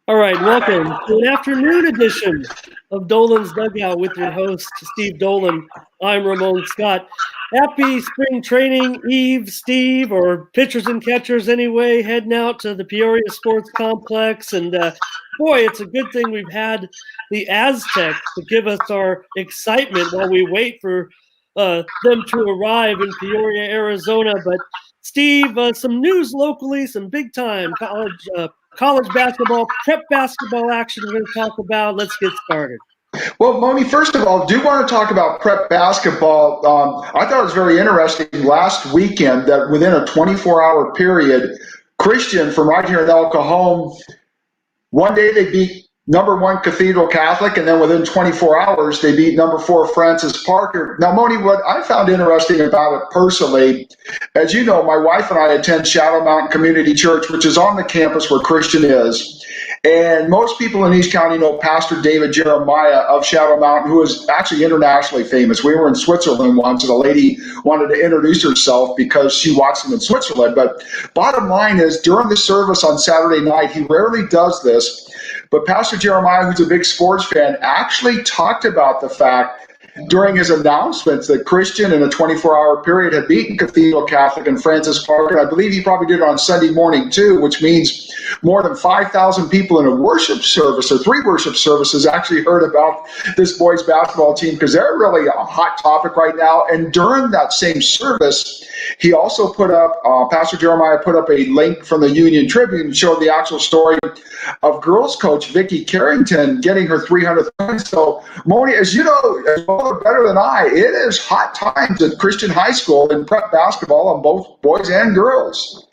All right, welcome to an afternoon edition of Dolan's Dugout with your host, Steve Dolan. I'm Ramon Scott. Happy spring training eve, Steve, or pitchers and catchers anyway, heading out to the Peoria Sports Complex. And boy, it's a good thing we've had the Aztecs to give us our excitement while we wait for them to arrive in Peoria, Arizona. But Steve, some news locally, some big time college basketball, prep basketball action we're going to talk about. Let's get started. Well, Moni, first of all, do want to talk about prep basketball. I thought it was very interesting last weekend that within a 24-hour period, Christian from right here in El Cajon, one day they beat number 1 Cathedral Catholic, and then within 24 hours, they beat number 4 Francis Parker. Now, Moni, what I found interesting about it personally, as you know, my wife and I attend Shadow Mountain Community Church, which is on the campus where Christian is. And most people in East County know Pastor David Jeremiah of Shadow Mountain, who is actually internationally famous. We were in Switzerland once, and a lady wanted to introduce herself because she watched him in Switzerland. But bottom line is, during the service on Saturday night, he rarely does this, but Pastor Jeremiah, who's a big sports fan, actually talked about the fact during his announcements that Christian in a 24-hour period had beaten Cathedral Catholic and Francis Parker. I believe he probably did it on Sunday morning too, which means more than 5,000 people in a worship service or 3 worship services actually heard about this boys basketball team because they're really a hot topic right now. And during that same service, he also put up, Pastor Jeremiah put up a link from the Union Tribune and showed the actual story of girls coach Vicki Carrington getting her 300th win. So, Moni, as you know, as well or better than I, it is hot times at Christian High School in prep basketball on both boys and girls.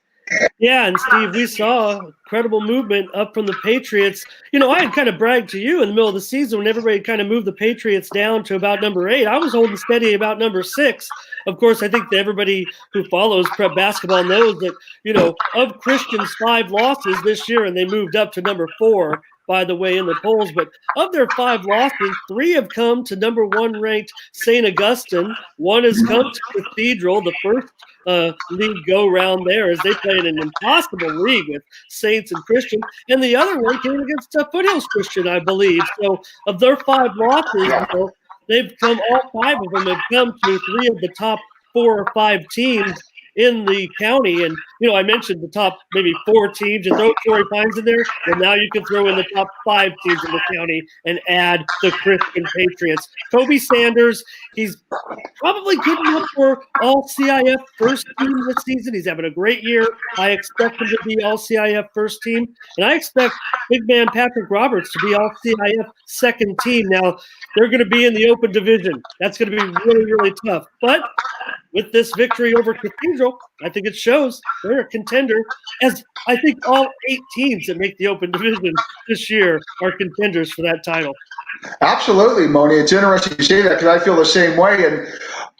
Yeah, and Steve, we saw incredible movement up from the Patriots. You know, I had kind of bragged to you in the middle of the season when everybody kind of moved the Patriots down to about number 8. I was holding steady about number 6. Of course, I think that everybody who follows prep basketball knows that, you know, of Christian's 5 losses this year, and they moved up to number 4, by the way, in the polls. But of their 5 losses, 3 have come to number 1 ranked St. Augustine. 1 has come to Cathedral, the first league go-round there, as they played an impossible league with Saints and Christian. And the other one came against Foothills Christian, I believe. So of their 5 losses, you know, they've come, all 5 of them have come to 3 of the top 4 or 5 teams in the county. And, you know, I mentioned the top maybe 4 teams. You throw Torrey Pines in there, and now you can throw in the top 5 teams in the county and add the Christian Patriots. Kobe Sanders, he's probably good enough for all-CIF first team this season. He's having a great year. I expect him to be all-CIF first team. And I expect big man Patrick Roberts to be all-CIF second team. Now, they're going to be in the open division. That's going to be really, really tough. But with this victory over Cathedral, I think it shows they're a contender, as I think all 8 teams that make the open division this year are contenders for that title. Absolutely, Moni. It's interesting you say that because I feel the same way. And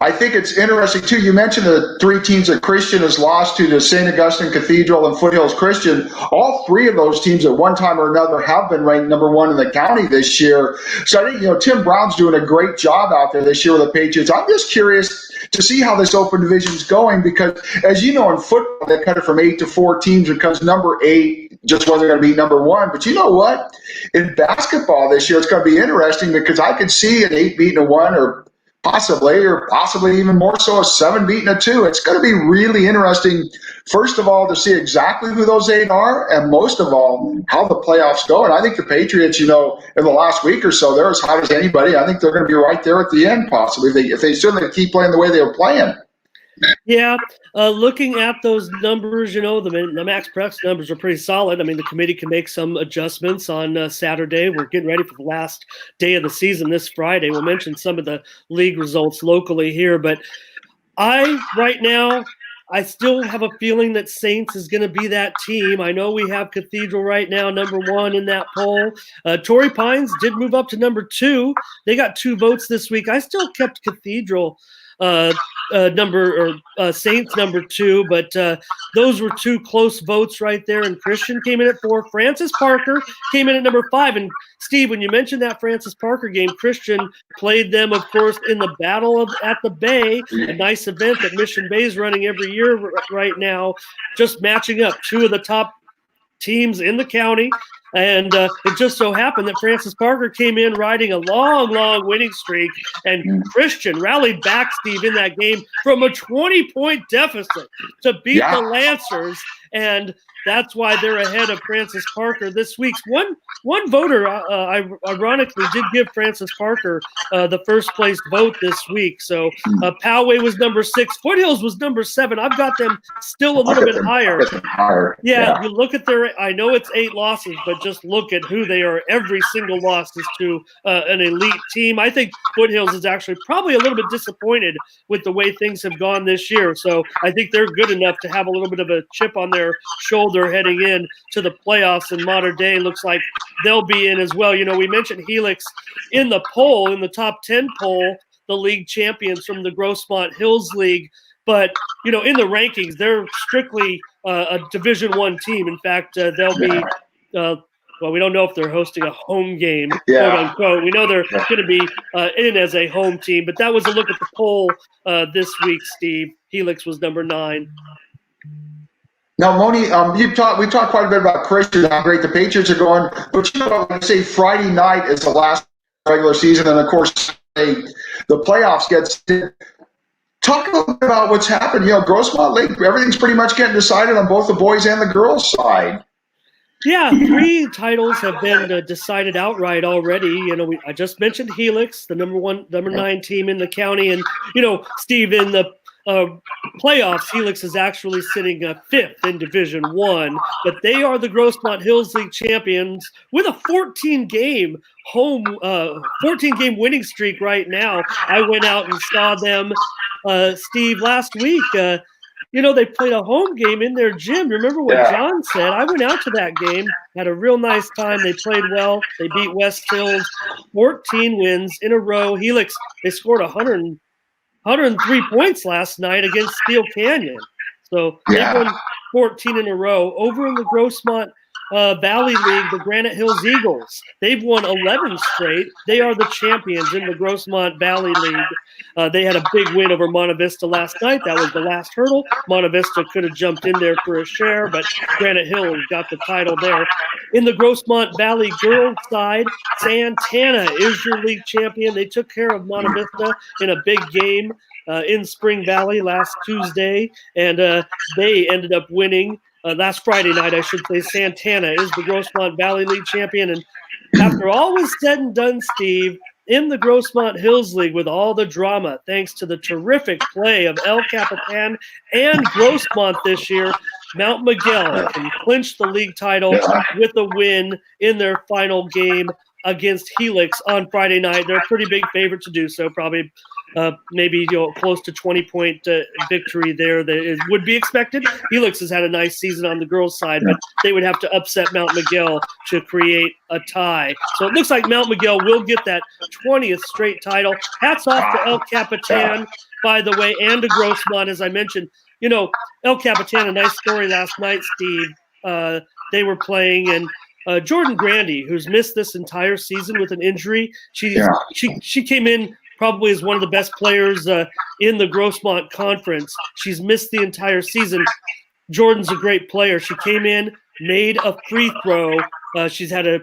I think it's interesting, too. You mentioned the 3 teams that Christian has lost to the St. Augustine Cathedral and Foothills Christian. All 3 of those teams at one time or another have been ranked number 1 in the county this year. So I think, you know, Tim Brown's doing a great job out there this year with the Patriots. I'm just curious to see how this open division is going because, as you know, in football, they cut it from 8 to 4 teams because number 8 just wasn't going to be number 1. But you know what? In basketball this year, it's going to be interesting because I could see an 8 beating a 1 or possibly even more so a 7 beating a 2. It's going to be really interesting, first of all, to see exactly who those 8 are, and most of all, how the playoffs go. And I think the Patriots, you know, in the last week or so, they're as hot as anybody. I think they're going to be right there at the end, possibly, if they certainly keep playing the way they were playing. Yeah, looking at those numbers, you know, the Max Preps numbers are pretty solid. I mean, the committee can make some adjustments on Saturday. We're getting ready for the last day of the season this Friday. We'll mention some of the league results locally here, but right now, I still have a feeling that Saints is going to be that team. I know we have Cathedral right now, number 1 in that poll. Torrey Pines did move up to number 2. They got 2 votes this week. I still kept Cathedral Saints number 2, but those were 2 close votes right there. And Christian came in at 4. Francis Parker came in at number 5. And Steve, when you mentioned that Francis Parker game, Christian played them, of course, in the Battle at the Bay, a nice event that Mission Bay is running every year right now, just matching up 2 of the top teams in the county. And it just so happened that Francis Parker came in riding a long winning streak, and Christian rallied back, Steve, in that game from a 20-point deficit to beat the Lancers, and that's why they're ahead of Francis Parker this week. One voter, ironically, did give Francis Parker the first place vote this week. So Poway was number 6. Foothills was number 7. I've got them still a little bit higher. Yeah, you look at I know it's 8 losses, but just look at who they are. Every single loss is to an elite team. I think Foothills is actually probably a little bit disappointed with the way things have gone this year. So I think they're good enough to have a little bit of a chip on their shoulder heading in to the playoffs, and Mater Dei looks like they'll be in as well. You know, we mentioned Helix in the poll, in the top 10 poll, the league champions from the Grossmont Hills League. But, you know, in the rankings, they're strictly a Division I team. In fact, they'll be well, we don't know if they're hosting a home game, quote unquote. We know they're going to be in as a home team. But that was a look at the poll this week, Steve. Helix was number 9. Now, Moni, we talked quite a bit about Christian, how great the Patriots are going. But you know, like I say, Friday night is the last regular season, and of course, the playoffs gets. Talk a little bit about what's happened. You know, Grossmont Lake, everything's pretty much getting decided on both the boys and the girls' side. Yeah, 3 titles have been decided outright already. You know, I just mentioned Helix, the number 9 team in the county, and you know, Steve, in the playoffs, Helix is actually sitting 5th in Division I, but they are the Grossmont Hills League champions with a 14-game winning streak right now. I went out and saw them, Steve, last week. You know, they played a home game in their gym. Remember what John said? I went out to that game, had a real nice time. They played well. They beat West Hills, 14 wins in a row. Helix, they scored 103 points last night against Steel Canyon. So they won 14 in a row. Over in the Grossmont Valley League, the Granite Hills Eagles, they've won 11 straight. They are the champions in the Grossmont Valley League. They had a big win over Monte Vista last night. That was the last hurdle. Monte Vista could have jumped in there for a share, but Granite Hills got the title there. In the Grossmont Valley girls side, Santana is your league champion. They took care of Monte Vista in a big game in Spring Valley last Tuesday, and they ended up winning. Last Friday night, I should say. Santana is the Grossmont Valley League champion. And after all was said and done, Steve, in the Grossmont Hills League with all the drama, thanks to the terrific play of El Capitan and Grossmont this year, Mount Miguel can clinch the league title with a win in their final game against Helix on Friday night. They're a pretty big favorite to do so, probably maybe close to 20-point victory there that would be expected. Helix has had a nice season on the girls' side, but they would have to upset Mount Miguel to create a tie. So it looks like Mount Miguel will get that 20th straight title. Hats off to El Capitan, by the way, and to Grossmont, as I mentioned. You know, El Capitan, a nice story last night, Steve. They were playing, and Jordan Grandy, who's missed this entire season with an injury, she came in probably as one of the best players in the Grossmont Conference. She's missed the entire season. Jordan's a great player. She came in, made a free throw. She's had a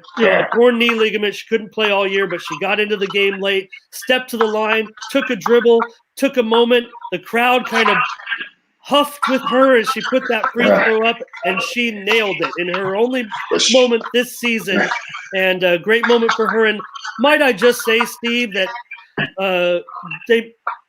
torn knee ligament. She couldn't play all year, but she got into the game late, stepped to the line, took a dribble, took a moment. The crowd kind of huffed with her as she put that free throw up, and she nailed it in her only moment this season. And a great moment for her. And might I just say, Steve, that the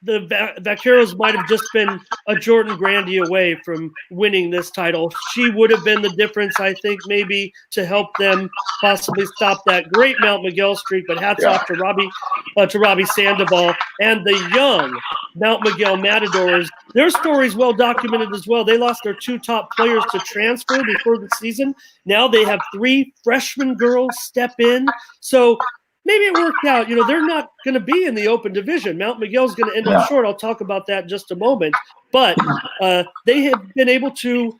Vaqueros might have just been a Jordan Grandy away from winning this title. She would have been the difference, I think, maybe to help them possibly stop that great Mount Miguel streak. But hats off to Robbie Sandoval and the young Mount Miguel Matadors. Their story is well documented as well. They lost their 2 top players to transfer before the season. Now they have 3 freshman girls step in. So maybe it worked out. You know, they're not going to be in the open division. Mount Miguel's going to end up short. I'll talk about that in just a moment. But they have been able to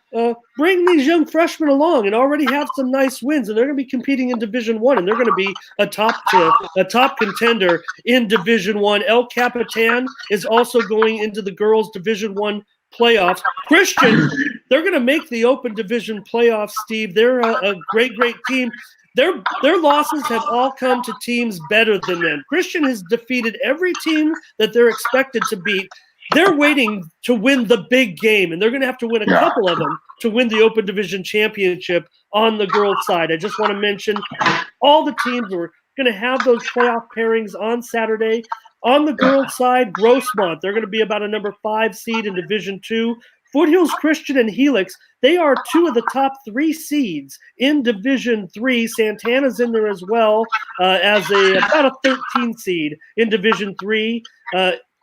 bring these young freshmen along and already have some nice wins. And they're going to be competing in Division I, and they're going to be a top contender in Division I. El Capitan is also going into the girls' Division I playoffs. Christian They're going to make the Open Division playoffs, Steve. They're a great team. Their losses have all come to teams better than them. Christian has defeated every team that they're expected to beat. They're waiting to win the big game, and they're going to have to win a couple of them to win the Open Division championship on the girls' side. I just want to mention all the teams are going to have those playoff pairings on Saturday. On the girls' side, Grossmont, they're going to be about a number 5 seed in Division 2. Foothills Christian and Helix, they are 2 of the top 3 seeds in Division 3. Santana's in there as well as about a 13 seed in Division 3.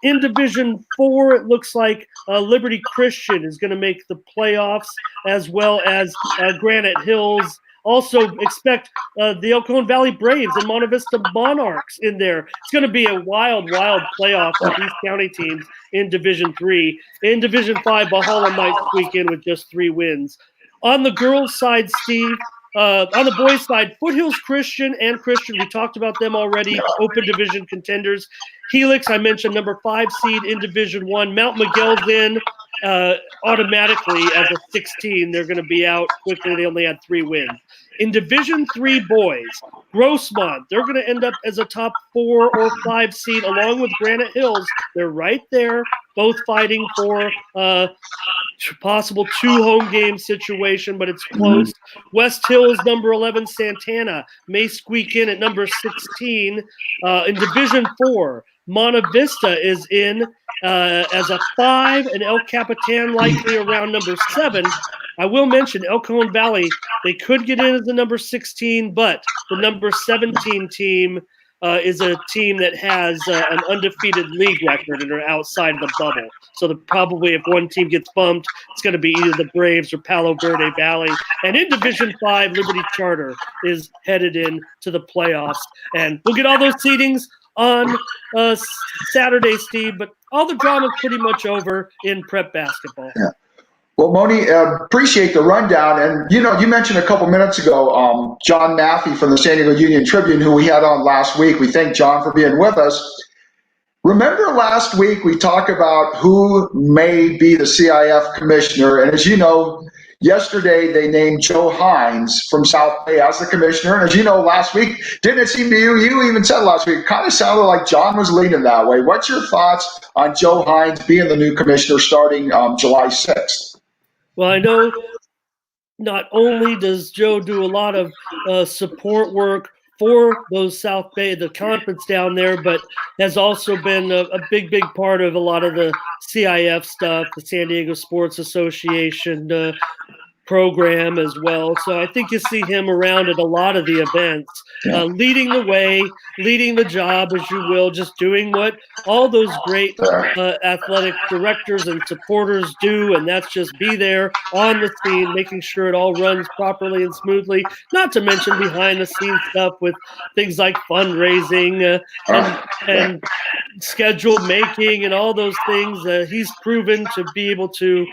In Division 4, it looks like Liberty Christian is going to make the playoffs, as well as Granite Hills. Also expect the El Cajon Valley Braves and Monte Vista Monarchs in there. It's going to be a wild playoff for these county teams in Division 3. In Division 5, Valhalla might squeak in with just 3 wins. On the girls' side, Steve, on the boys' side, Foothills Christian and Christian, we talked about them already, Open Division contenders. Helix, I mentioned, number 5 seed in Division 1. Mount Miguel's in automatically as a 16. They're going to be out quickly. They only had 3 wins. In Division 3 boys, Grossmont, they're going to end up as a top 4 or 5 seed along with Granite Hills. They're right there, both fighting for possible 2 home game situation, but it's close. West Hills, number 11, Santana, may squeak in at number 16. In Division 4, Monte Vista is in as a 5, and El Capitan likely around number 7. I will mention El Cajon Valley, they could get in as the number 16, but the number 17 team is a team that has an undefeated league record and are outside the bubble. So probably if one team gets bumped, it's going to be either the Braves or Palo Verde Valley. And in Division 5, Liberty Charter is headed in to the playoffs. And we'll get all those seedings on Saturday, Steve, but all the drama is pretty much over in prep basketball. Yeah. Well, Moni, appreciate the rundown. And, you mentioned a couple minutes ago, John Maffey from the San Diego Union Tribune, who we had on last week. We thank John for being with us. Remember last week we talked about who may be the CIF commissioner. And as you know, yesterday they named Joe Hines from South Bay as the commissioner. And as you know, last week, didn't it seem to you even said last week, it kind of sounded like John was leaning that way. What's your thoughts on Joe Hines being the new commissioner starting July 6th? Well, I know not only does Joe do a lot of support work for those South Bay, the conference down there, but has also been a big part of a lot of the CIF stuff, the San Diego Sports Association program as well. So I think you see him around at a lot of the events, leading the way, leading the job, as you will, just doing what all those great athletic directors and supporters do, and that's just be there on the scene, making sure it all runs properly and smoothly, not to mention behind the scenes stuff with things like fundraising and schedule making and all those things. He's proven to be able to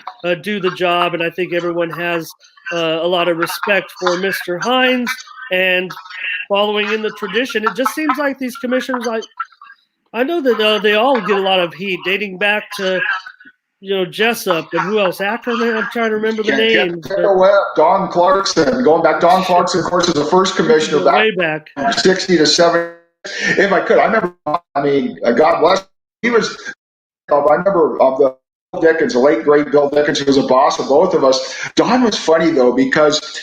do the job, and I think everyone has a lot of respect for Mr. Hines, and following in the tradition, it just seems like these commissioners, I know that they all get a lot of heat dating back to Jessup and who else? Ackerman. I'm trying to remember the names. Don Clarkson, going back. Don Clarkson, of course, is the first commissioner way back 60 to 70. If I could, I remember. I mean, God bless. He was. I remember the Dickens, the late great Bill Dickens, who was a boss of both of us. Don was funny though, because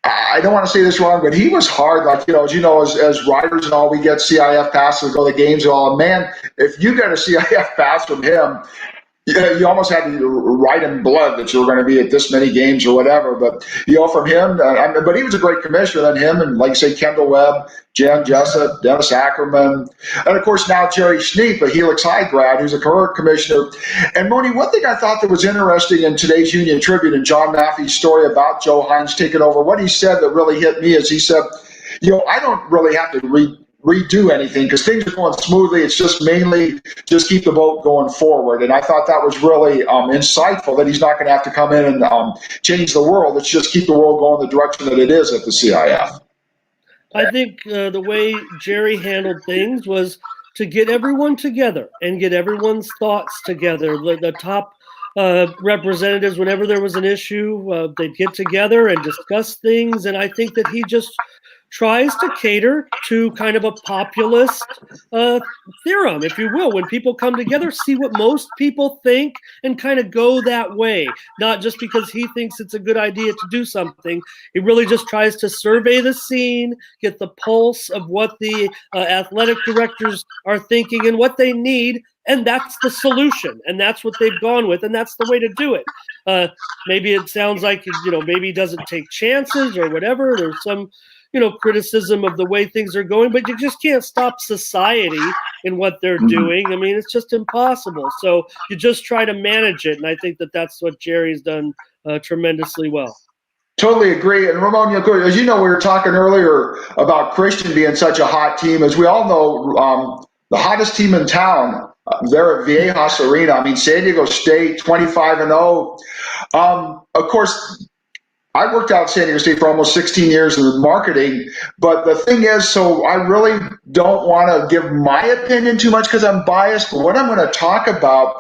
I don't want to say this wrong, but he was hard. Like, as riders and all, we get CIF passes to go to games and all. And man, if you got a CIF pass from him, you almost had to write in blood that you were going to be at this many games or whatever. But, from him, but he was a great commissioner. Then him and, like you say, Kendall Webb, Jen Jessup, Dennis Ackerman, and, of course, now Jerry Schneep, a Helix High grad, who's a current commissioner. And, Moni, one thing I thought that was interesting in today's Union Tribune and John Maffey's story about Joe Hines taking over, what he said that really hit me is he said, I don't really have to redo anything because things are going smoothly. It's just mainly just keep the boat going forward. And I thought that was really insightful, that he's not going to have to come in and change the world. It's just keep the world going the direction that it is at the CIF. I think the way Jerry handled things was to get everyone together and get everyone's thoughts together. The top representatives, whenever there was an issue, they'd get together and discuss things. And I think that he just tries to cater to kind of a populist theorem, if you will. When people come together, see what most people think and kind of go that way, not just because he thinks it's a good idea to do something. He really just tries to survey the scene, get the pulse of what the athletic directors are thinking and what they need, and that's the solution, and that's what they've gone with, and that's the way to do it. Maybe it sounds like, maybe he doesn't take chances or whatever. There's some criticism of the way things are going, but you just can't stop society in what they're doing. I mean, it's just impossible. So you just try to manage it, and I think that that's what Jerry's done tremendously well. Totally agree. And Ramon, as you know, we were talking earlier about Christian being such a hot team. As we all know, the hottest team in town, they're at Viejas Arena. I mean, San Diego State, 25-0. Of course, I worked out at San Diego State for almost 16 years in marketing, but the thing is, so I really don't want to give my opinion too much because I'm biased, but what I'm going to talk about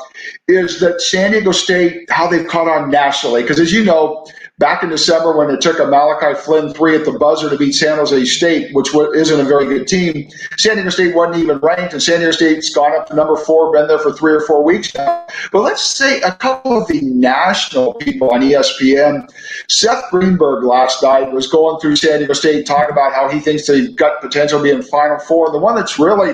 is that San Diego State, how they've caught on nationally. Because as you know, back in December when it took a Malachi Flynn 3 at the buzzer to beat San Jose State, which isn't a very good team, San Diego State wasn't even ranked, and San Diego State's gone up to number 4, been there for 3 or 4 weeks now. But let's say a couple of the national people on ESPN, Seth Greenberg last night was going through San Diego State, talking about how he thinks they've got potential to be in Final Four. The one that's really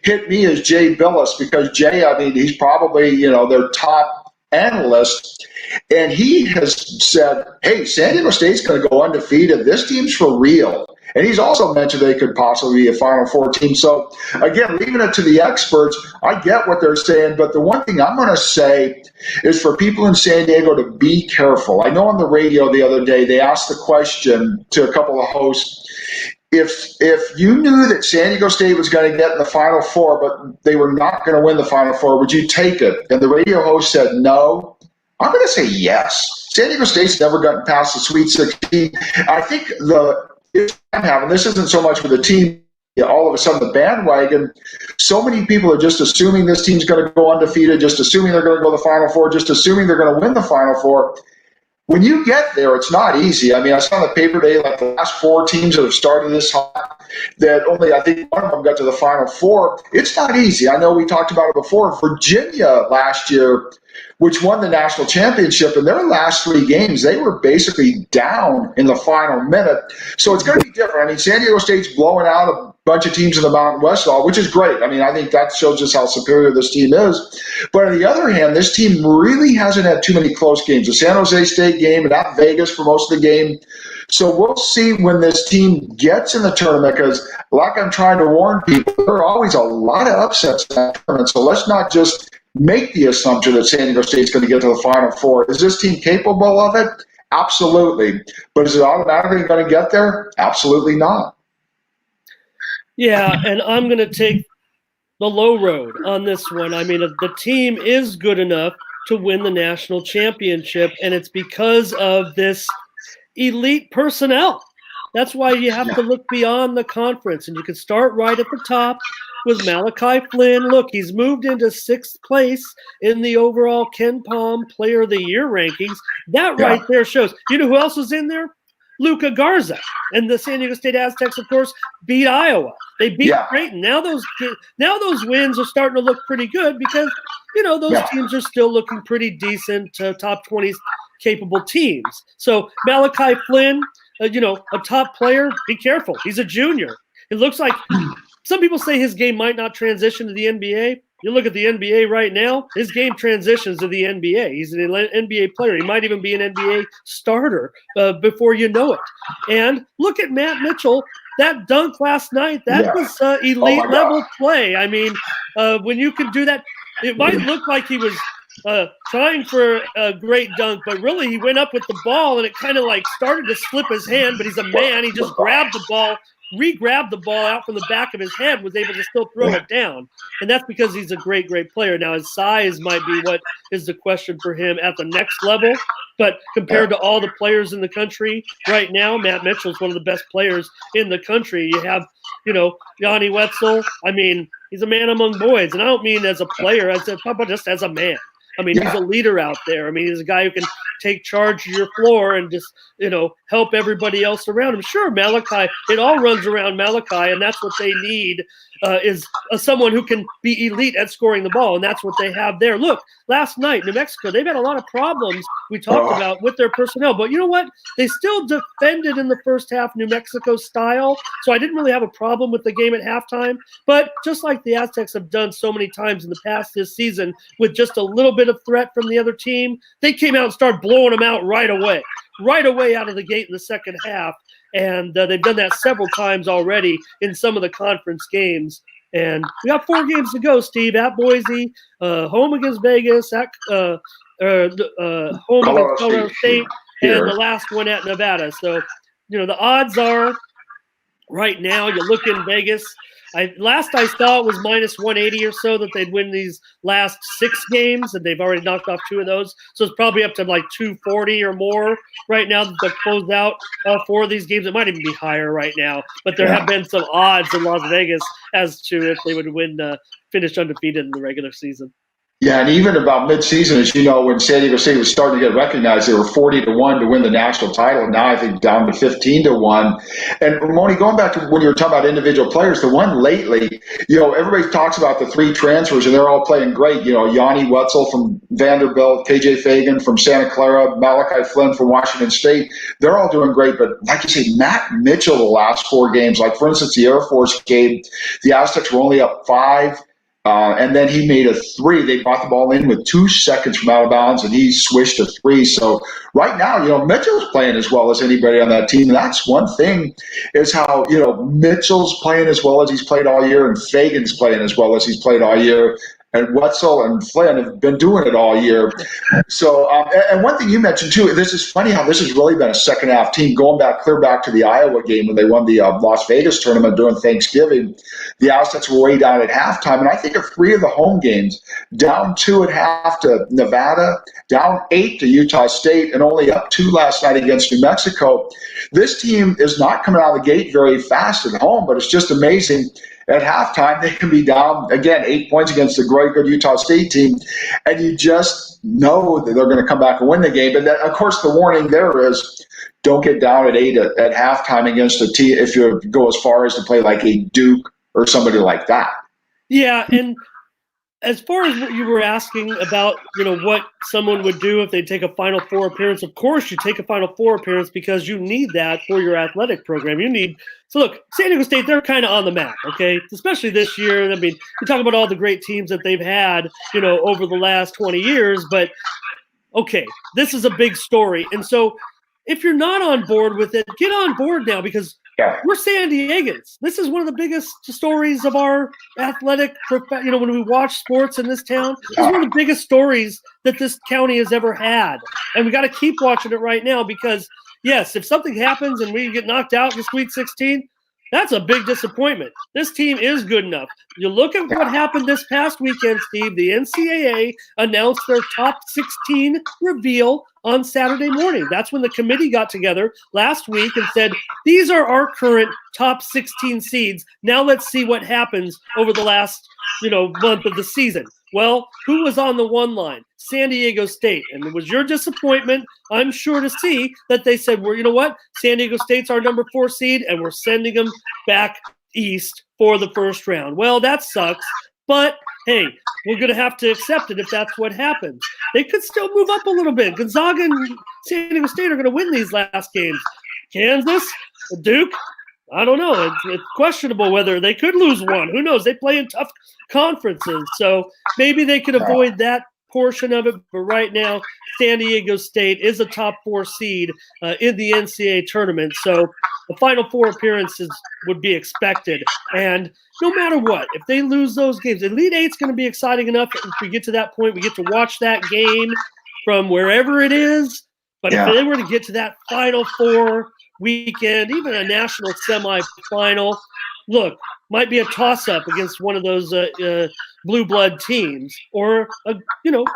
hit me is Jay Billis, because Jay, I mean, he's probably, their top analyst. And he has said, hey, San Diego State's going to go undefeated. This team's for real. And he's also mentioned they could possibly be a Final Four team. So, again, leaving it to the experts, I get what they're saying. But the one thing I'm going to say is for people in San Diego to be careful. I know on the radio the other day they asked the question to a couple of hosts, if you knew that San Diego State was going to get in the Final Four, but they were not going to win the Final Four, would you take it? And the radio host said no. I'm going to say yes. San Diego State's never gotten past the Sweet 16. I think the issue I'm having, this isn't so much with the team, all of a sudden the bandwagon, so many people are just assuming this team's going to go undefeated, just assuming they're going to go to the Final Four, just assuming they're going to win the Final Four. When you get there, it's not easy. I mean, I saw on the paper today, like the last 4 teams that have started this hot, that only, I think, one of them got to the Final Four. It's not easy. I know we talked about it before. Virginia last year, which won the national championship, in their last 3 games, they were basically down in the final minute. So it's going to be different. I mean, San Diego State's blowing out a bunch of teams in the Mountain West, which is great. I mean, I think that shows us how superior this team is. But on the other hand, this team really hasn't had too many close games. The San Jose State game and at Vegas for most of the game. So we'll see when this team gets in the tournament, because like I'm trying to warn people, there are always a lot of upsets in that tournament. So let's not just make the assumption that San Diego State's going to get to the Final Four. Is this team capable of it? Absolutely. But is it automatically going to get there? Absolutely not. Yeah, and I'm going to take the low road on this one. I mean, the team is good enough to win the national championship, and it's because of this elite personnel. That's why you have to look beyond the conference, and you can start right at the top with Malachi Flynn. Look, he's moved into 6th place in the overall Ken Palm Player of the Year rankings. That right there shows. You know who else was in there? Luka Garza. And the San Diego State Aztecs, of course, beat Iowa. They beat Creighton. Now those wins are starting to look pretty good because, those teams are still looking pretty decent, top 20 capable teams. So Malachi Flynn, a top player, be careful. He's a junior. It looks like some people say his game might not transition to the NBA. You look at the NBA right now, his game transitions to the NBA. He's an NBA player. He might even be an NBA starter before you know it. And look at Matt Mitchell. That dunk last night, that was elite level play. I mean, when you can do that, it might look like he was trying for a great dunk, but really he went up with the ball and it kind of like started to slip his hand, but he's a man. He just grabbed the ball, re-grabbed the ball out from the back of his head, was able to still throw it down. And that's because he's a great, great player. Now, his size might be what is the question for him at the next level. But compared to all the players in the country right now, Matt Mitchell is one of the best players in the country. You have, Yanni Wetzel. I mean, he's a man among boys. And I don't mean as a player, just as a man. I mean, he's a leader out there. I mean, he's a guy who can take charge of your floor and just, help everybody else around him. Sure, Malachi, it all runs around Malachi, and that's what they need is someone who can be elite at scoring the ball, and that's what they have there. Look, last night, New Mexico, they've had a lot of problems we talked about with their personnel, but you know what? They still defended in the first half New Mexico style, so I didn't really have a problem with the game at halftime. But just like the Aztecs have done so many times in the past this season with just a little bit of threat from the other team, they came out and started blowing them out right away out of the gate in the second half. And they've done that several times already in some of the conference games. And we got 4 games to go, Steve, at Boise, home against Vegas, at home against Colorado State, and the last one at Nevada. So, the odds are right now, you look in Vegas, last I saw it was minus 180 or so that they'd win these last 6 games, and they've already knocked off 2 of those. So it's probably up to like 240 or more right now that they've closed out all 4 of these games. It might even be higher right now, but there have been some odds in Las Vegas as to if they would finish undefeated in the regular season. Yeah, and even about midseason, as you know, when San Diego State was starting to get recognized, they were 40-1 to win the national title. Now I think down to 15-1. And Ramoni, going back to when you were talking about individual players, the one lately, everybody talks about the 3 transfers, and they're all playing great. Yanni Wetzel from Vanderbilt, KJ Fagan from Santa Clara, Malachi Flynn from Washington State. They're all doing great. But like you say, Matt Mitchell, the last 4 games, like for instance, the Air Force game, the Aztecs were only up 5. And then he made a 3. They brought the ball in with 2 seconds from out of bounds, and he swished a 3. So right now, Mitchell's playing as well as anybody on that team. And that's one thing is how, Mitchell's playing as well as he's played all year, and Fagan's playing as well as he's played all year. And Wetzel and Flynn have been doing it all year. So, and one thing you mentioned too, this is funny how this has really been a second half team going clear back to the Iowa game when they won the Las Vegas tournament during Thanksgiving. The Aztecs were way down at halftime. And I think of 3 of the home games, down 2 at half to Nevada, down 8 to Utah State, and only up 2 last night against New Mexico. This team is not coming out of the gate very fast at home, but it's just amazing. At halftime, they can be down, again, 8 points against the great good Utah State team, and you just know that they're going to come back and win the game. And then, of course, the warning there is don't get down at 8 at halftime against a team if you go as far as to play like a Duke or somebody like that. Yeah, and as far as what you were asking about, what someone would do if they take a Final Four appearance, of course you take a Final Four appearance because you need that for your athletic program. So look, San Diego State, they're kind of on the map, okay? Especially this year. I mean, we talk about all the great teams that they've had, over the last 20 years, but okay, this is a big story. And so if you're not on board with it, get on board now because we're San Diegans. This is one of the biggest stories of our athletic, when we watch sports in this town. This is one of the biggest stories that this county has ever had. And we got to keep watching it right now because, yes, if something happens and we get knocked out in Sweet 16, that's a big disappointment. This team is good enough. You look at what happened this past weekend, Steve. The NCAA announced their top 16 reveal on Saturday morning. That's when the committee got together last week and said, these are our current top 16 seeds. Now let's see what happens over the last, month of the season. Well, who was on the one line? San Diego State. And it was your disappointment, I'm sure, to see that they said, well, you know what? San Diego State's our number 4 seed, and we're sending them back east for the first round. Well, that sucks. But, hey, we're going to have to accept it if that's what happens. They could still move up a little bit. Gonzaga and San Diego State are going to win these last games. Kansas, Duke, I don't know. It's questionable whether they could lose one. Who knows? They play in tough conferences. So maybe they could avoid that portion of it. But right now, San Diego State is a top 4 seed in the NCAA tournament. So the Final Four appearances would be expected. And no matter what, if they lose those games, Elite Eight's going to be exciting enough. If we get to that point, we get to watch that game from wherever it is. But if they were to get to that Final Four weekend, even a national semifinal, look, might be a toss-up against one of those blue blood teams, or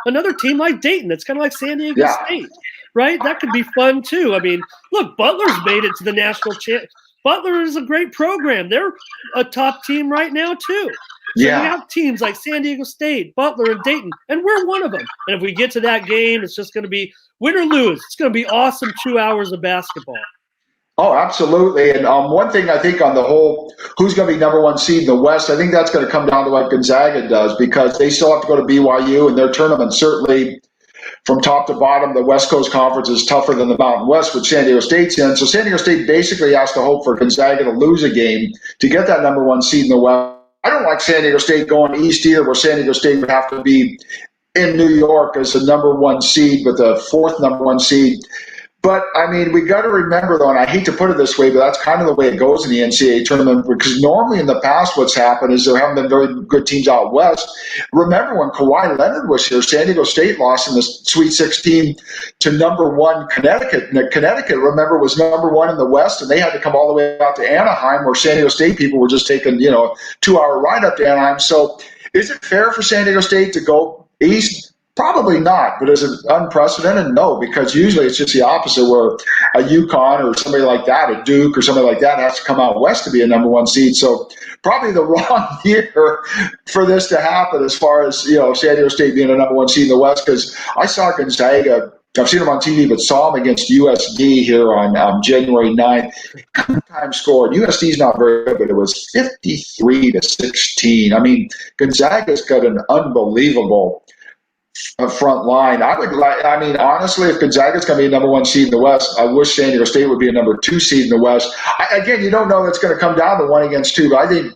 another team like Dayton. That's kind of like San Diego State, right? That could be fun too. I mean, look, Butler's made it to the national champ. Butler is a great program. They're a top team right now too. So Yeah. we have teams like San Diego State, Butler, and Dayton, and we're one of them. And if we get to that game, it's just going to be win or lose. It's going to be awesome 2 hours of basketball. Oh, absolutely. And one thing I think on the whole, who's going to be number one seed in the West, I think that's going to come down to what Gonzaga does, because they still have to go to BYU, and their tournament certainly from top to bottom, the West Coast Conference is tougher than the Mountain West, which San Diego State's in. So San Diego State basically has to hope for Gonzaga to lose a game to get that number one seed in the West. I don't like San Diego State going east either, where San Diego State would have to be in New York as the number one seed with the fourth number one seed. But, I mean, we got to remember, though, and I hate to put it this way, but that's kind of the way it goes in the NCAA tournament, because normally in the past what's happened is there haven't been very good teams out west. Remember when Kawhi Leonard was here, San Diego State lost in the Sweet 16 to number one Connecticut. And Connecticut, remember, was number one in the West, and they had to come all the way out to Anaheim, where San Diego State people were just taking, 2-hour ride up to Anaheim. So is it fair for San Diego State to go east? Probably not, but is it unprecedented? No, because usually it's just the opposite, where a UConn or somebody like that, a Duke or somebody like that, has to come out west to be a number one seed. So probably the wrong year for this to happen, as far as San Diego State being a number one seed in the West. Because I saw Gonzaga, I've seen them on TV, but saw them against USD here on January 9th. Time scored. USD's not very good, but it was 53-16. I mean, Gonzaga's got an unbelievable front line. Honestly, if Gonzaga's going to be a number one seed in the West, I wish San Diego State would be a number two seed in the West. Again, you don't know that's going to come down to 1 against 2, but I think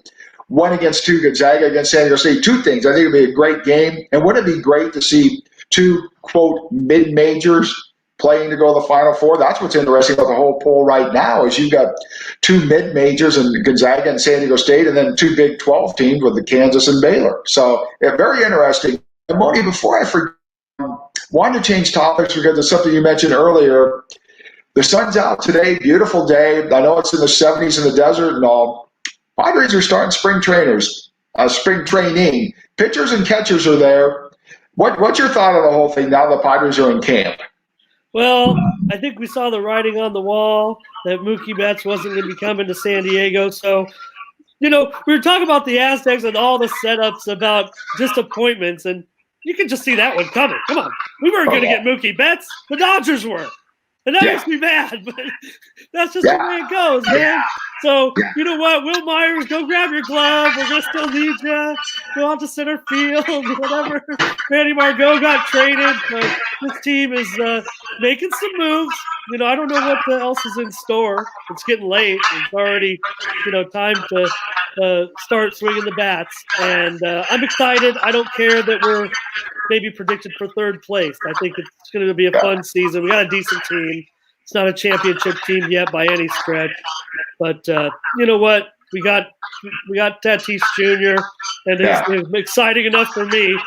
1 against 2, Gonzaga against San Diego State, two things. I think it'd be a great game, and wouldn't it be great to see two, quote, mid-majors playing to go to the Final Four? That's what's interesting about the whole poll right now, is you've got two mid-majors in Gonzaga and San Diego State, and then two Big 12 teams with the Kansas and Baylor. So, yeah, very interesting. And Moni, before I forget, wanted to change topics because it's something you mentioned earlier. The sun's out today, beautiful day. I know it's in the 70s in the desert and all. Padres are starting spring training. Pitchers and catchers are there. What's your thought of the whole thing now the Padres are in camp? Well, I think we saw the writing on the wall that Mookie Betts wasn't going to be coming to San Diego. So, we were talking about the Aztecs and all the setups about disappointments, and you can just see that one coming. Come on. We weren't going to get Mookie Betts. The Dodgers were. And that makes me mad, but that's just the way it goes, man. So, you know what? Will Myers, go grab your glove. We're going to still need you. Go out to center field, whatever. Manny Margot got traded, but this team is making some moves. I don't know what else is in store. It's getting late. It's already, time to start swinging the bats. And I'm excited. I don't care that we're maybe predicted for third place. I think it's going to be a fun season. We got a decent team. It's not a championship team yet by any stretch. But you know what? We got Tatis Jr., and it's exciting enough for me.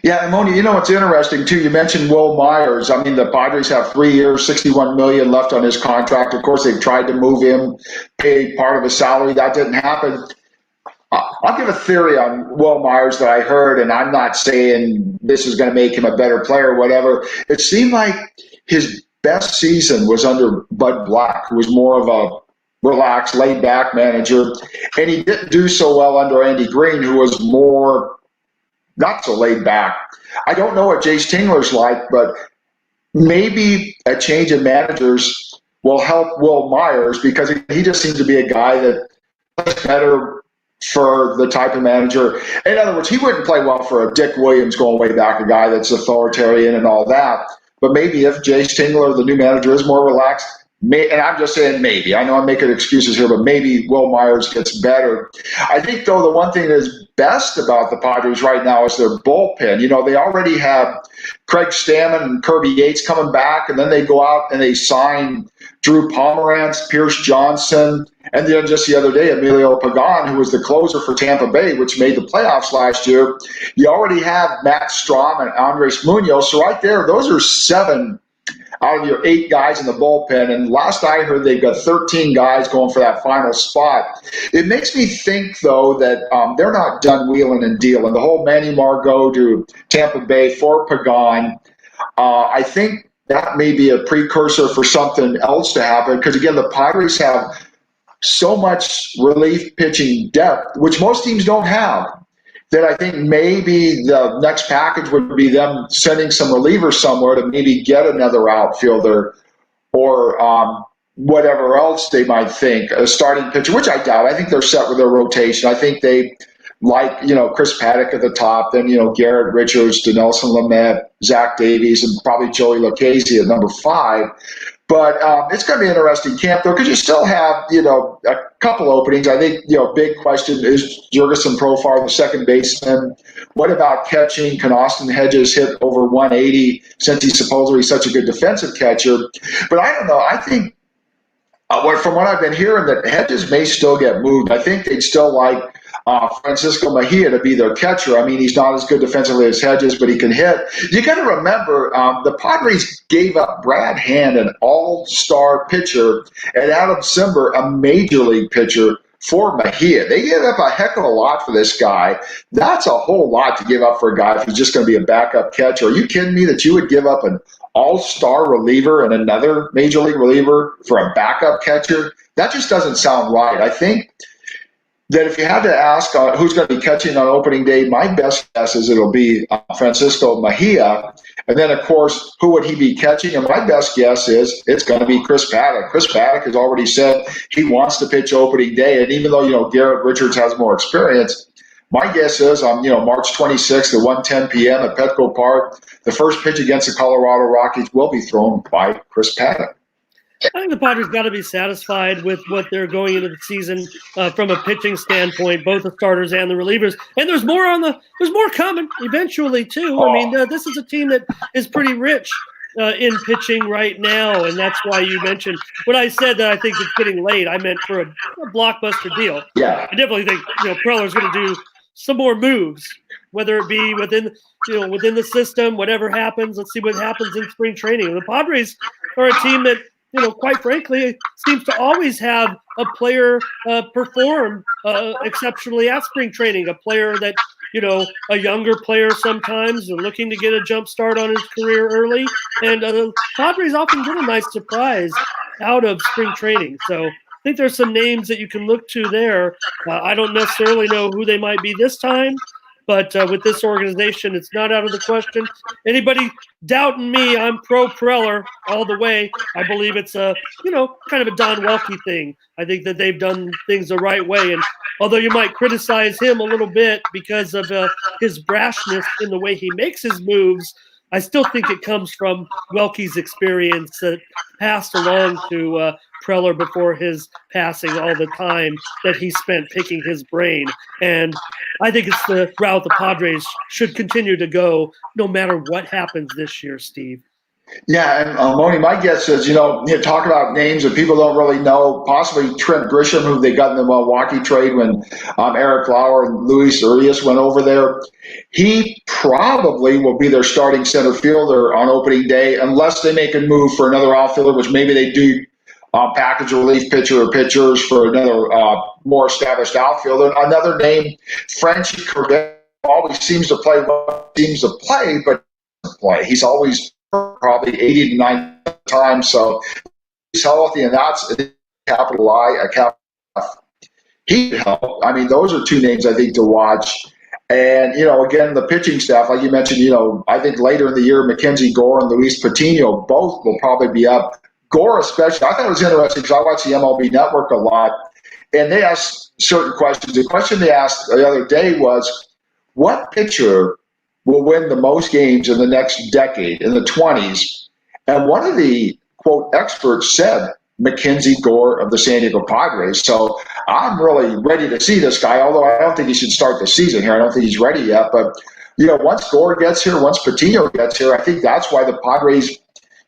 Yeah, and Moni, what's interesting too, you mentioned Will Myers. I mean, the Padres have 3 years, $61 million left on his contract. Of course, they've tried to move him, pay part of his salary. That didn't happen. I'll give a theory on Will Myers that I heard, and I'm not saying this is going to make him a better player or whatever. It seemed like his best season was under Bud Black, who was more of a relaxed, laid-back manager, and he didn't do so well under Andy Green, who was more not so laid back. I don't know what Jace Tingler's like, but maybe a change of managers will help Will Myers, because he just seems to be a guy that plays better for the type of manager. In other words, he wouldn't play well for a Dick Williams going way back, a guy that's authoritarian and all that. But maybe if Jace Tingler, the new manager, is more relaxed, and I'm just saying maybe. I know I'm making excuses here, but maybe Will Myers gets better. I think, though, the one thing that is best about the Padres right now is their bullpen. They already have Craig Stammen and Kirby Yates coming back, and then they go out and they sign Drew Pomeranz, Pierce Johnson, and then just the other day, Emilio Pagan, who was the closer for Tampa Bay, which made the playoffs last year. You already have Matt Strahm and Andres Munoz. So right there, those are 7 out of your 8 guys in the bullpen. And last I heard, they've got 13 guys going for that final spot. It makes me think, though, that they're not done wheeling and dealing. The whole Manny Margot to Tampa Bay for Pagan, I think that may be a precursor for something else to happen. Because, again, the Padres have so much relief pitching depth, which most teams don't have, that I think maybe the next package would be them sending some relievers somewhere to maybe get another outfielder or whatever else they might think, a starting pitcher, which I doubt. I think they're set with their rotation. I think they like, Chris Paddock at the top, then, Garrett Richards, Dinelson Lamet, Zach Davies, and probably Joey Lucchesi at number 5. But it's going to be an interesting camp, though, because you still have, a couple openings. I think, big question is Jurgensen Profar, the second baseman. What about catching? Can Austin Hedges hit over 180 since he's supposedly such a good defensive catcher? But I don't know. I think from what I've been hearing, that Hedges may still get moved. I think they'd still like Francisco Mejia to be their catcher. I mean, he's not as good defensively as Hedges, but he can hit. You got to remember, the Padres gave up Brad Hand, an all-star pitcher, and Adam Simber, a major league pitcher, for Mejia. They gave up a heck of a lot for this guy. That's a whole lot to give up for a guy if he's just going to be a backup catcher. Are you kidding me that you would give up an all-star reliever and another major league reliever for a backup catcher? That just doesn't sound right. I think that if you had to ask who's going to be catching on opening day, my best guess is it'll be Francisco Mejia. And then, of course, who would he be catching? And my best guess is it's going to be Chris Paddock. Chris Paddock has already said he wants to pitch opening day. And even though, Garrett Richards has more experience, my guess is on, March 26th at 1:10 p.m. at Petco Park, the first pitch against the Colorado Rockies will be thrown by Chris Paddock. I think the Padres got to be satisfied with what they're going into the season from a pitching standpoint, both the starters and the relievers. And there's more coming eventually too. I mean, this is a team that is pretty rich in pitching right now, and that's why you mentioned when I said that I think it's getting late. I meant for a blockbuster deal. Yeah, I definitely think Preller's going to do some more moves, whether it be within the system, whatever happens. Let's see what happens in spring training. The Padres are a team that, quite frankly, seems to always have a player perform exceptionally at spring training, a player that, a younger player sometimes looking to get a jump start on his career early. And the Padres often get a nice surprise out of spring training. So I think there's some names that you can look to there. I don't necessarily know who they might be this time, but with this organization, it's not out of the question. Anybody doubting me, I'm pro Preller all the way. I believe it's a, kind of a Don Welke thing. I think that they've done things the right way. And although you might criticize him a little bit because of his brashness in the way he makes his moves, I still think it comes from Welke's experience that passed along to Preller before his passing, all the time that he spent picking his brain. And I think it's the route the Padres should continue to go no matter what happens this year, Steve. Yeah, and Moni, my guess is, talk about names that people don't really know, possibly Trent Grisham, who they got in the Milwaukee trade when Eric Lauer and Luis Urias went over there. He probably will be their starting center fielder on opening day unless they make a move for another outfielder, which maybe they do package a relief pitcher or pitchers for another more established outfielder. Another name, Franchi Cordero, always seems to play what seems to play, but doesn't play. He's always probably 80 to 90 times, so he's healthy, and that's a capital I, a capital F. He'd help. I mean, those are two names I think to watch. And, again, the pitching staff, like you mentioned, I think later in the year, Mackenzie Gore and Luis Patino both will probably be up. Gore especially, I thought it was interesting because I watch the MLB Network a lot, and they asked certain questions. The question they asked the other day was, what pitcher will win the most games in the next decade, in the 20s? And one of the, quote, experts said Mackenzie Gore of the San Diego Padres. So I'm really ready to see this guy, although I don't think he should start the season here. I don't think he's ready yet. But, once Gore gets here, once Patino gets here, I think that's why the Padres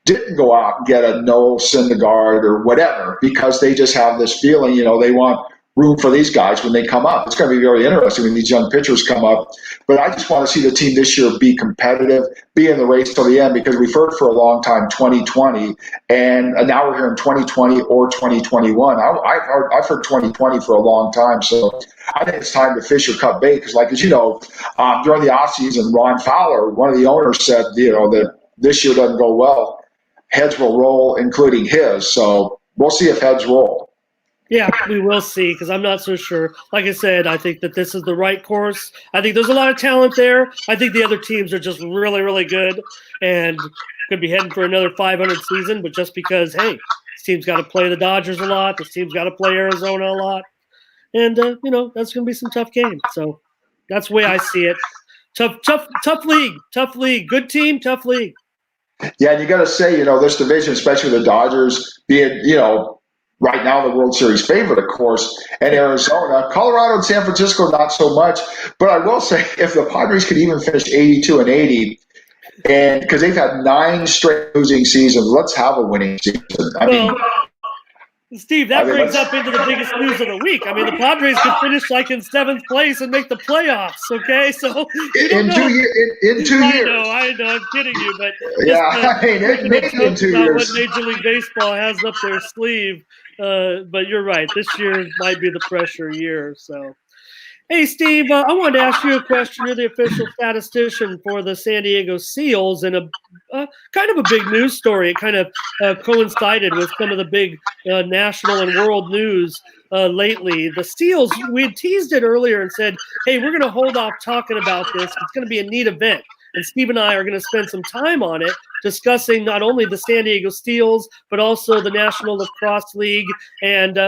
didn't go out and get a Noel Syndergaard or whatever, because they just have this feeling, they want room for these guys when they come up. It's going to be very interesting when these young pitchers come up. But I just want to see the team this year be competitive, be in the race till the end, because we've heard for a long time 2020, and now we're hearing 2020 or 2021. I've heard 2020 for a long time. So I think it's time to fish or cut bait, because during the offseason, Ron Fowler, one of the owners, said, that this year doesn't go well. Heads will roll, including his. So we'll see if heads roll. Yeah, we will see because I'm not so sure. Like I said, I think that this is the right course. I think there's a lot of talent there. I think the other teams are just really, really good and could be heading for another 500 season. But just because, hey, this team's got to play the Dodgers a lot. This team's got to play Arizona a lot. And, that's going to be some tough games. So that's the way I see it. Tough league. Tough league. Good team, tough league. Yeah, and you got to say, this division, especially the Dodgers being, right now the World Series favorite, of course, and Arizona, Colorado and San Francisco, not so much. But I will say, if the Padres could even finish 82-80, and because they've had 9 straight losing seasons, let's have a winning season. Steve, that brings up into the biggest news of the week. I mean, the Padres could finish like in 7th place and make the playoffs. Okay, so in 2 years. I know, I'm kidding you, but maybe in 2 years. What Major League Baseball has up their sleeve. But you're right. This year might be the pressure year. So, hey, Steve, I wanted to ask you a question. You're the official statistician for the San Diego Seals, and a kind of a big news story. It kind of coincided with some of the big national and world news lately. The Seals, we had teased it earlier and said, hey, we're going to hold off talking about this. It's going to be a neat event. And Steve and I are going to spend some time on it, discussing not only the San Diego Seals, but also the National Lacrosse League and,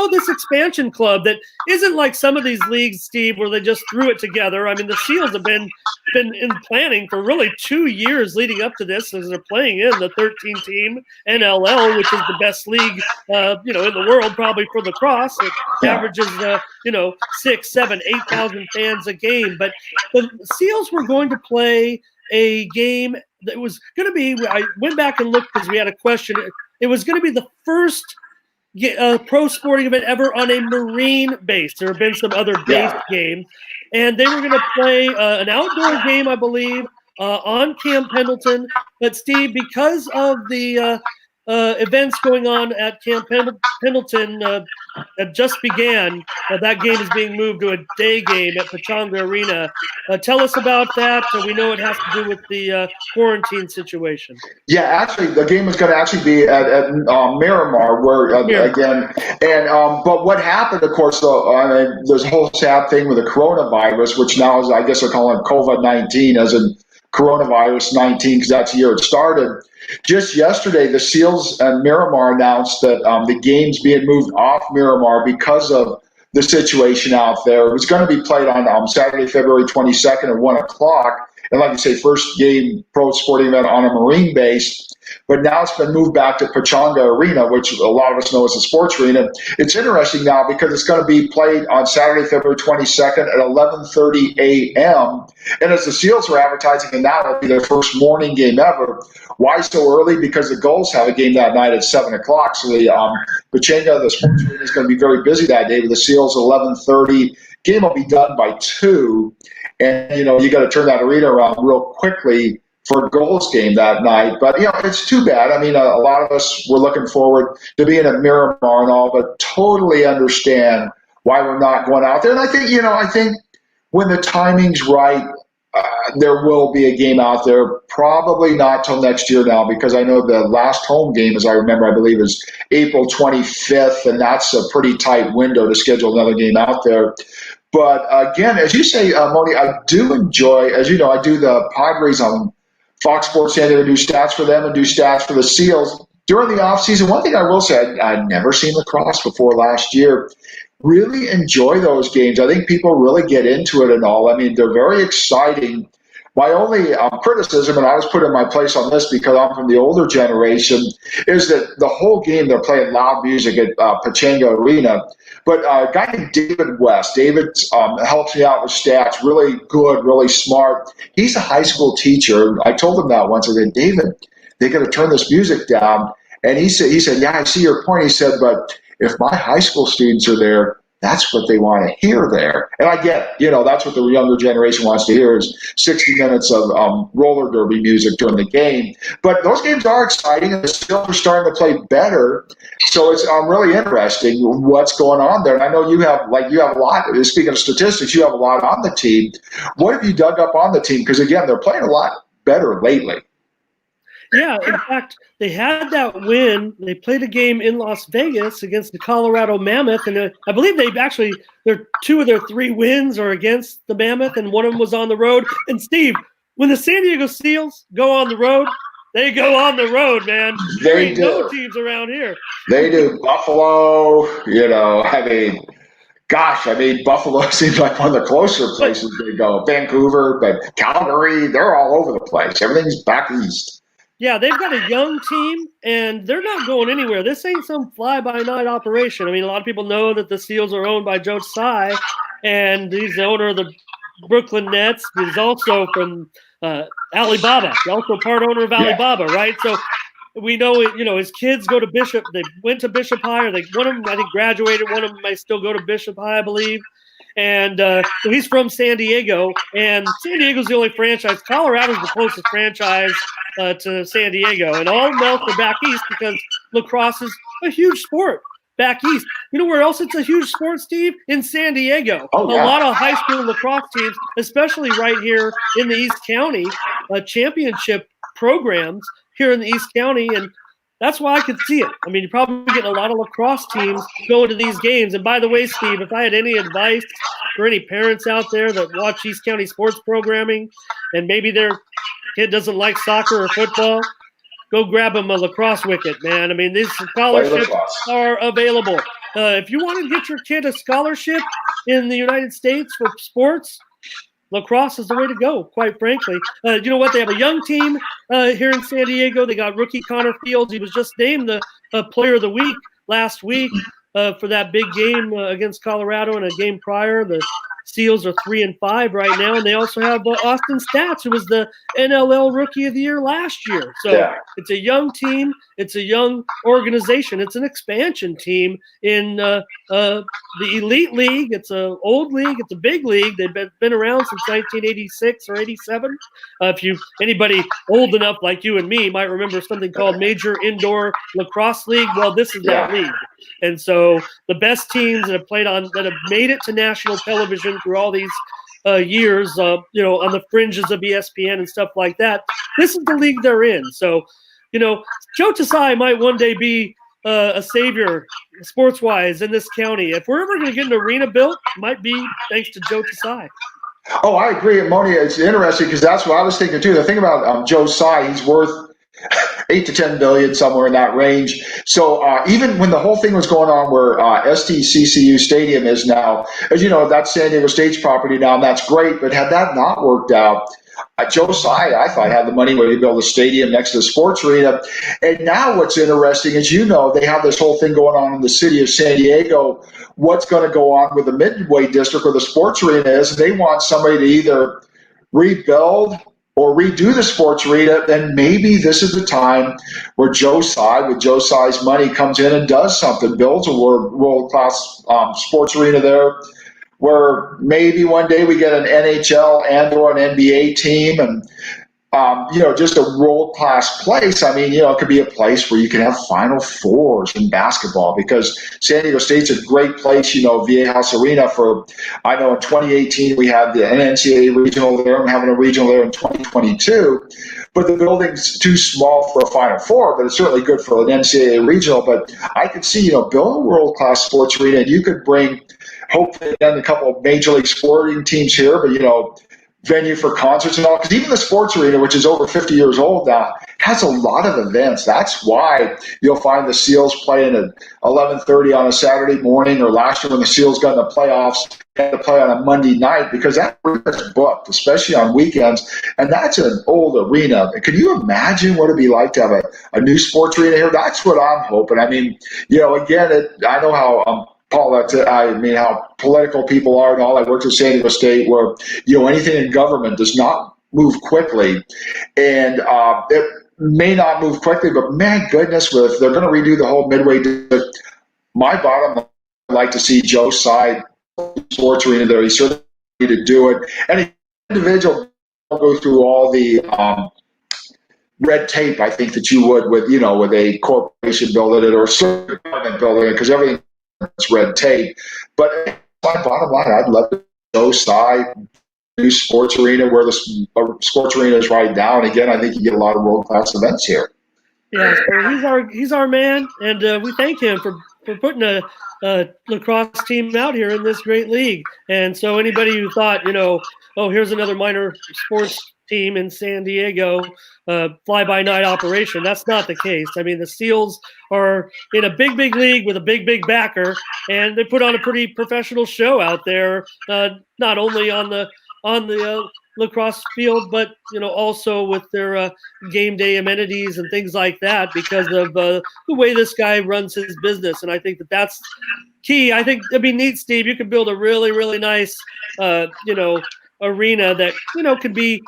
this expansion club that isn't like some of these leagues, Steve, where they just threw it together. I mean, the Seals have been in planning for really 2 years leading up to this, as they're playing in the 13-team NLL, which is the best league, in the world, probably for lacrosse. It averages, 6, 7, 8,000 fans a game. But the Seals were going to play a game that was going to be, I went back and looked because we had a question. It was going to be the first pro sporting event ever on a marine base. There have been some other base games, and they were going to play an outdoor game, I believe, on Camp Pendleton. But Steve, because of the events going on at Camp Pendleton that just began, that game is being moved to a day game at Pechanga Arena. Tell us about that. We know it has to do with the quarantine situation. Yeah, actually, the game is going to actually be at Miramar, where again, and but what happened, of course, there's a whole sad thing with the coronavirus, which now is, I guess, they're calling it COVID-19, as in coronavirus 19, because that's the year it started. Just yesterday, the Seals and Miramar announced that the game's being moved off Miramar because of the situation out there. It was going to be played on Saturday, February 22nd at 1 o'clock. And like you say, first game pro sporting event on a marine base. But now it's been moved back to Pechanga Arena, which a lot of us know as a sports arena. It's interesting now because it's going to be played on Saturday, February 22nd at 11:30 a.m. And as the Seals were advertising, and that will be their first morning game ever. Why so early? Because the Gulls have a game that night at 7 o'clock. So the Pechanga, the sports arena, is going to be very busy that day with the Seals at 11:30. Game will be done by 2. And, you got to turn that arena around real quickly for a Gulls game that night. But, it's too bad. I mean, a lot of us were looking forward to being at Miramar and all, but totally understand why we're not going out there. And I think when the timing's right, there will be a game out there. Probably not till next year now, because I know the last home game, as I remember, I believe is April 25th, and that's a pretty tight window to schedule another game out there. But again, as you say, Moni, I do enjoy, as you know, I do the Padres on Fox Sports San Diego, do stats for them and do stats for the Seals. During the offseason, one thing I will say, I'd never seen lacrosse before last year. Really enjoy those games. I think people really get into it and all. I mean, they're very exciting. My only criticism, and I was put in my place on this because I'm from the older generation, is that the whole game they're playing loud music at Pechanga Arena. But a guy named David West, David helps me out with stats, really good, really smart. He's a high school teacher. I told him that once. I said, David, they got to turn this music down. And he said, yeah, I see your point. He said, but if my high school students are there, that's what they want to hear there. And I get, that's what the younger generation wants to hear is 60 minutes of roller derby music during the game. But those games are exciting, and the Steelers are starting to play better. So it's really interesting what's going on there. And I know you have a lot. Speaking of statistics, you have a lot on the team. What have you dug up on the team? Because, again, they're playing a lot better lately. Yeah, in fact, they had that win. They played a game in Las Vegas against the Colorado Mammoth, and I believe they've actually two of their three wins are against the Mammoth, and one of them was on the road. And Steve, when the San Diego Seals go on the road, they go on the road, man. There ain't no teams around here. They do. Buffalo, gosh, Buffalo seems like one of the closer places they go. Vancouver, but Calgary, they're all over the place. Everything's back east. Yeah, they've got a young team, and they're not going anywhere. This ain't some fly-by-night operation. I mean, a lot of people know that the Seals are owned by Joe Tsai, and he's the owner of the Brooklyn Nets. He's also from Alibaba. He's also part owner of Alibaba, right? So we know, his kids go to Bishop. They went to Bishop High, or one of them, I think, graduated. One of them might still go to Bishop High, I believe. And so he's from San Diego, and San Diego's the only franchise. Colorado's the closest franchise to San Diego, and all else are back east because lacrosse is a huge sport back east. You know where else it's a huge sport, Steve? In San Diego. A lot of high school lacrosse teams, especially right here in the East County, championship programs here in the East County, and that's why I could see it. I mean, you're probably getting a lot of lacrosse teams going to these games. And by the way, Steve, if I had any advice for any parents out there that watch East County sports programming and maybe their kid doesn't like soccer or football, go grab them a lacrosse wicket, man. I mean, these scholarships are available. If you want to get your kid a scholarship in the United States for sports, lacrosse is the way to go, quite frankly. You know what? They have a young team here in San Diego. They got rookie Connor Fields. He was just named the Player of the Week last week for that big game against Colorado and a game prior. The Seals are 3-5 right now, and they also have Austin Stats, who was the NLL Rookie of the Year last year. So it's a young team. It's a young organization. It's an expansion team in the Elite League. It's an old league. It's a big league. They've been around since 1986 or 87. If anybody old enough like you and me might remember something called Major Indoor Lacrosse League. Well, this is that league. And so the best teams that have made it to national television through all these years, on the fringes of ESPN and stuff like that, this is the league they're in. So, Joe Tsai might one day be a savior sports-wise in this county. If we're ever going to get an arena built, it might be thanks to Joe Tsai. Oh, I agree, Moni. It's interesting because that's what I was thinking too. The thing about Joe Tsai, he's worth 8 to 10 billion, somewhere in that range. So even when the whole thing was going on where STCCU Stadium is now, as you know, that's San Diego State's property now, and that's great. But had that not worked out, Joe Tsai, I thought, had the money where he built a stadium next to the sports arena. And now what's interesting is, they have this whole thing going on in the city of San Diego. What's going to go on with the Midway District where the sports arena is? They want somebody to either rebuild or redo the sports arena, then maybe this is the time where Joe Tsai, with Joe Tsai's money, comes in and does something, builds a world-class sports arena there, where maybe one day we get an NHL and or an NBA team, and just a world-class place. I mean, it could be a place where you can have Final Fours in basketball, because San Diego State's a great place, Viejas Arena I know in 2018 we had the NCAA regional there. I'm having a regional there in 2022. But the building's too small for a Final Four, but it's certainly good for an NCAA regional. But I could see, build a world-class sports arena, and you could bring, hopefully, then a couple of major league sporting teams here, but, venue for concerts and all, because even the sports arena, which is over 50 years old now, has a lot of events. That's why you'll find the Seals playing at 11:30 on a Saturday morning, or last year when the Seals got in the playoffs, they had to play on a Monday night, because that arena's booked, especially on weekends, and that's an old arena. Can you imagine what it'd be like to have a new sports arena here? That's what I'm hoping. I mean, again, I know how how political people are and all. I worked at San Diego State, where anything in government does not move quickly, and it may not move quickly, but man, goodness, if they're going to redo the whole Midway District, my bottom line, I'd like to see Joe Tsai sports arena there. He's certainly to do it, and an individual go through all the red tape, I think, that you would with a corporation building it or a certain government building it, because everything. It's red tape, but my bottom line, I'd love to Joe Tsai new sports arena where the sports arena is right now. And again, I think you get a lot of world-class events here. Yeah, so he's our man, and we thank him for putting a lacrosse team out here in this great league. And so anybody who thought, oh, here's another minor sports team in San Diego, fly-by-night operation, that's not the case. I mean, the Seals are in a big league with a big backer, and they put on a pretty professional show out there, not only on the lacrosse field, but also with their game day amenities and things like that, because of the way this guy runs his business. And I think that's key. I think it'd be neat, Steve. You could build a really nice arena that could be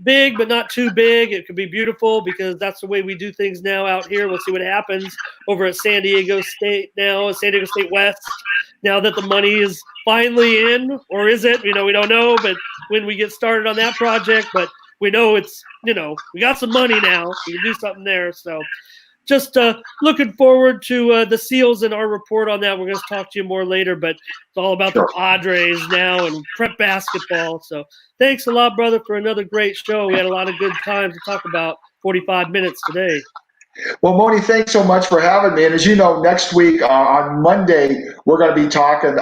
big but not too big. It could be beautiful, because that's the way we do things now out here. We'll see what happens over at San Diego State now, San Diego State West, now that the money is finally in, or is it? We don't know, but when we get started on that project, but we know it's, we got some money now. We can do something there. So just looking forward to the Seals and our report on that. We're going to talk to you more later, but it's all about the Padres now and prep basketball. So thanks a lot, brother, for another great show. We had a lot of good time to talk about 45 minutes today. Well, Moni, thanks so much for having me. And as you know, next week on Monday, we're going to be talking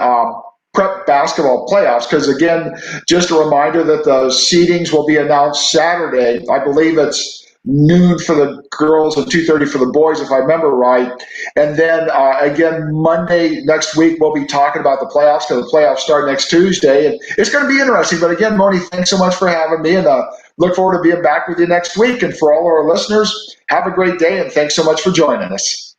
prep basketball playoffs, because, again, just a reminder that the seedings will be announced Saturday. I believe it's noon for the girls and 2:30 for the boys, if I remember right. And then, again, Monday next week, we'll be talking about the playoffs, because the playoffs start next Tuesday. And it's going to be interesting. But, again, Moni, thanks so much for having me, and look forward to being back with you next week. And for all our listeners, have a great day, and thanks so much for joining us.